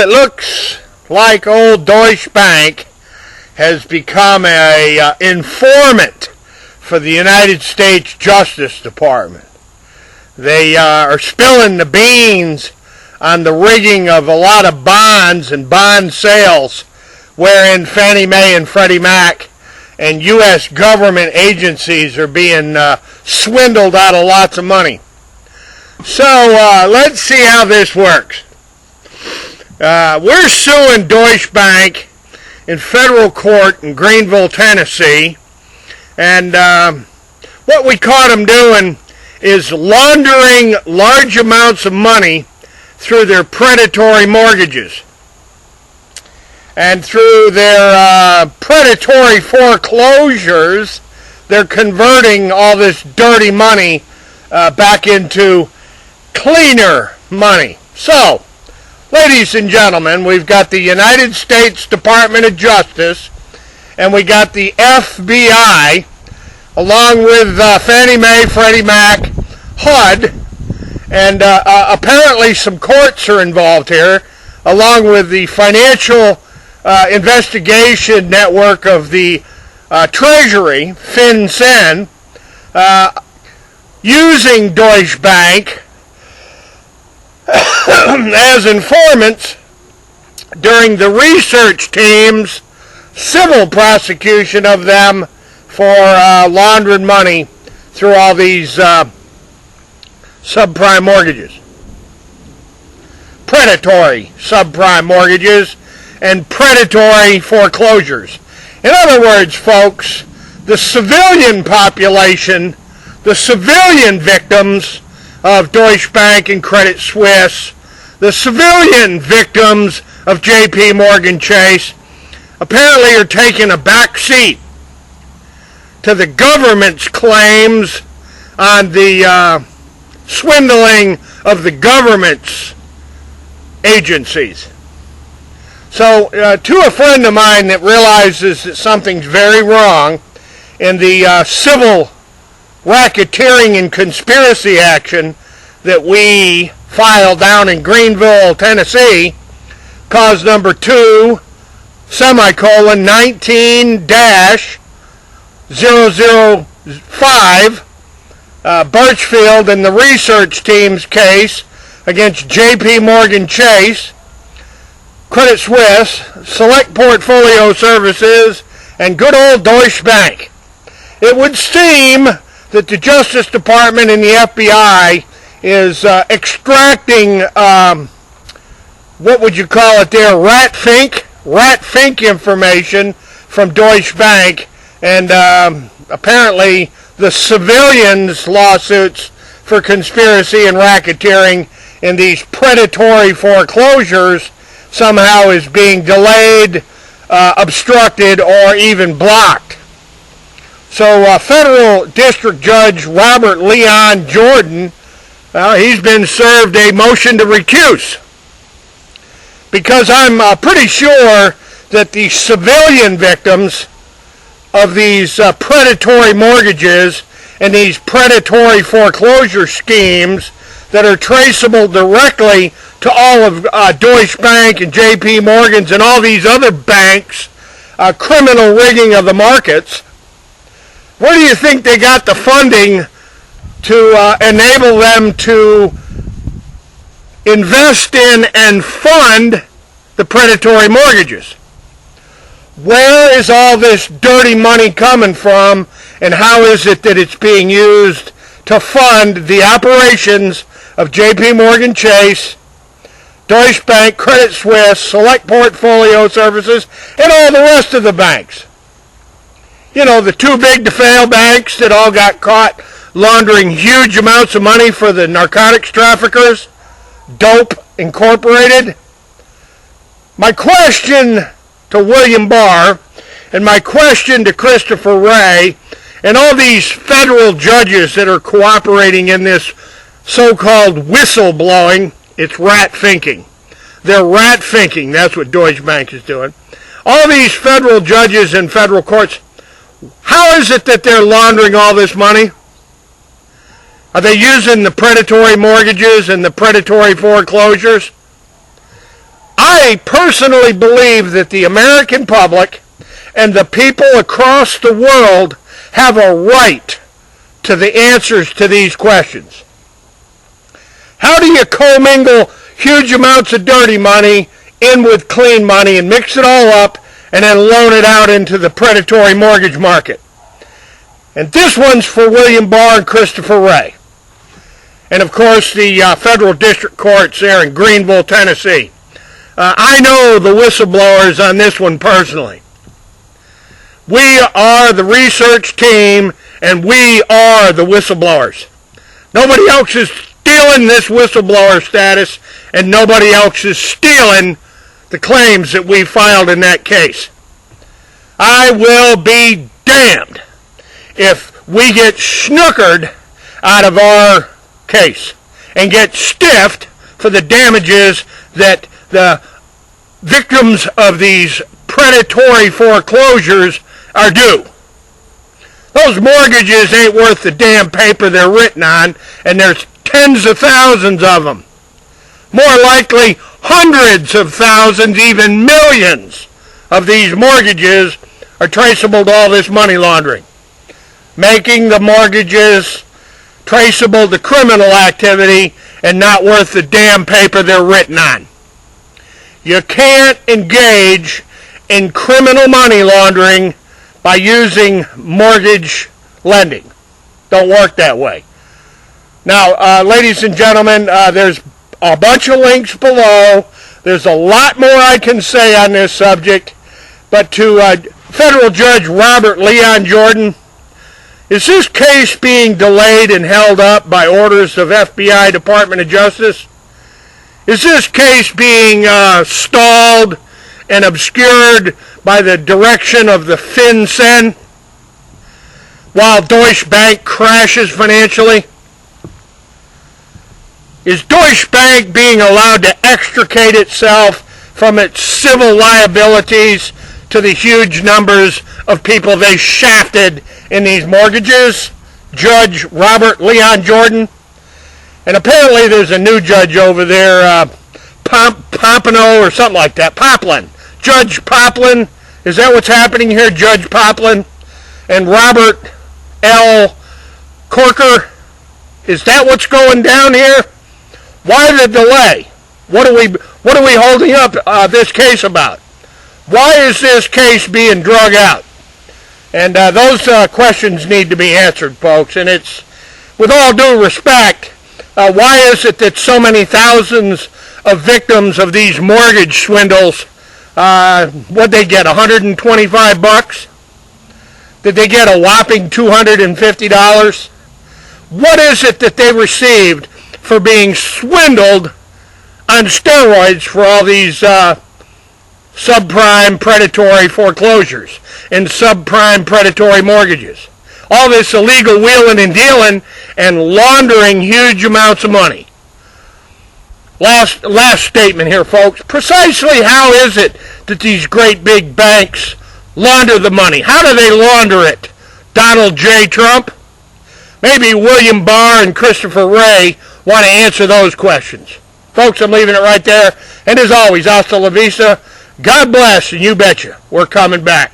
it looks like old Deutsche Bank has become a informant for the United States Justice Department. They are spilling the beans on the rigging of a lot of bonds and bond sales wherein Fannie Mae and Freddie Mac and U.S. government agencies are being swindled out of lots of money. So let's see how this works. We're suing Deutsche Bank in federal court in Greenville, Tennessee, and what we caught them doing is laundering large amounts of money through their predatory mortgages and through their predatory foreclosures. They're converting all this dirty money back into cleaner money. So, ladies and gentlemen, we've got the United States Department of Justice and we got the FBI along with Fannie Mae, Freddie Mac, HUD, and apparently some courts are involved here, along with the financial investigation network of the Treasury, FinCEN, using Deutsche Bank as informants during the research team's civil prosecution of them for laundering money through all these subprime mortgages. Predatory subprime mortgages and predatory foreclosures. In other words, folks, the civilian population, the civilian victims of Deutsche Bank and Credit Suisse, the civilian victims of J.P. Morgan Chase, apparently are taking a back seat to the government's claims on the swindling of the government's agencies. So, to a friend of mine that realizes that something's very wrong in the civil racketeering and conspiracy action that we filed down in Greenville, Tennessee, cause number 2, semicolon 19-005, Birchfield and the research team's case against J.P. Morgan Chase, Credit Suisse, Select Portfolio Services, and good old Deutsche Bank. It would seem that the Justice Department and the FBI is extracting, what would you call it there, rat fink information from Deutsche Bank, and apparently the civilians' lawsuits for conspiracy and racketeering in these predatory foreclosures somehow is being delayed, obstructed, or even blocked. So Federal District Judge Robert Leon Jordan, he's been served a motion to recuse, because I'm pretty sure that the civilian victims of these predatory mortgages and these predatory foreclosure schemes that are traceable directly to all of Deutsche Bank and J.P. Morgan's and all these other banks' criminal rigging of the markets. Where do you think they got the funding to enable them to invest in and fund the predatory mortgages? Where is all this dirty money coming from, and how is it that it's being used to fund the operations of J.P. Morgan Chase, Deutsche Bank, Credit Suisse, Select Portfolio Services, and all the rest of the banks? You know, the too big to fail banks that all got caught laundering huge amounts of money for the narcotics traffickers, Dope Incorporated. My question to William Barr, and my question to Christopher Wray, and all these federal judges that are cooperating in this so-called whistleblowing, it's rat-finking. They're rat-finking. That's what Deutsche Bank is doing. All these federal judges and federal courts, how is it that they're laundering all this money? Are they using the predatory mortgages and the predatory foreclosures? I I personally believe that the American public and the people across the world have a right to the answers to these questions. How do you commingle huge amounts of dirty money in with clean money and mix it all up and then loan it out into the predatory mortgage market? And this one's for William Barr and Christopher Wray. And of course the federal district courts there in Greenville, Tennessee. I know the whistleblowers on this one personally. We are the research team and we are the whistleblowers. Nobody else is stealing this whistleblower status and nobody else is stealing the claims that we filed in that case. I will be damned if we get snookered out of our case and get stiffed for the damages that the victims of these predatory foreclosures are due. Those mortgages ain't worth the damn paper they're written on, and there's tens of thousands of them. More likely hundreds of thousands, even millions of these mortgages are traceable to all this money laundering, making the mortgages traceable to criminal activity and not worth the damn paper they're written on. You can't engage in criminal money laundering by using mortgage lending. Don't work that way. Now, ladies and gentlemen, there's a bunch of links below. There's a lot more I can say on this subject, but to Federal Judge Robert Leon Jordan, is this case being delayed and held up by orders of FBI Department of Justice? Is this case being stalled and obscured by the direction of the FinCEN while Deutsche Bank crashes financially? Is Deutsche Bank being allowed to extricate itself from its civil liabilities to the huge numbers of people they shafted in these mortgages? Judge Robert Leon Jordan. And apparently there's a new judge over there, Pompano or something like that. Poplin. Judge Poplin. Is that what's happening here, Judge Poplin? And Robert L. Corker. Is that what's going down here? Why the delay? What are we holding up this case about? Why is this case being drug out? And those questions need to be answered, folks. And it's, with all due respect, why is it that so many thousands of victims of these mortgage swindles, what'd they get, $125? Did they get a whopping $250? What is it that they received for being swindled on steroids for all these subprime predatory foreclosures and subprime predatory mortgages? All this illegal wheeling and dealing and laundering huge amounts of money. Last statement here, folks. Precisely how is it that these great big banks launder the money? How do they launder it? Donald J. Trump? Maybe William Barr and Christopher Wray want to answer those questions. Folks, I'm leaving it right there. And as always, hasta la vista. God bless, and you betcha, we're coming back.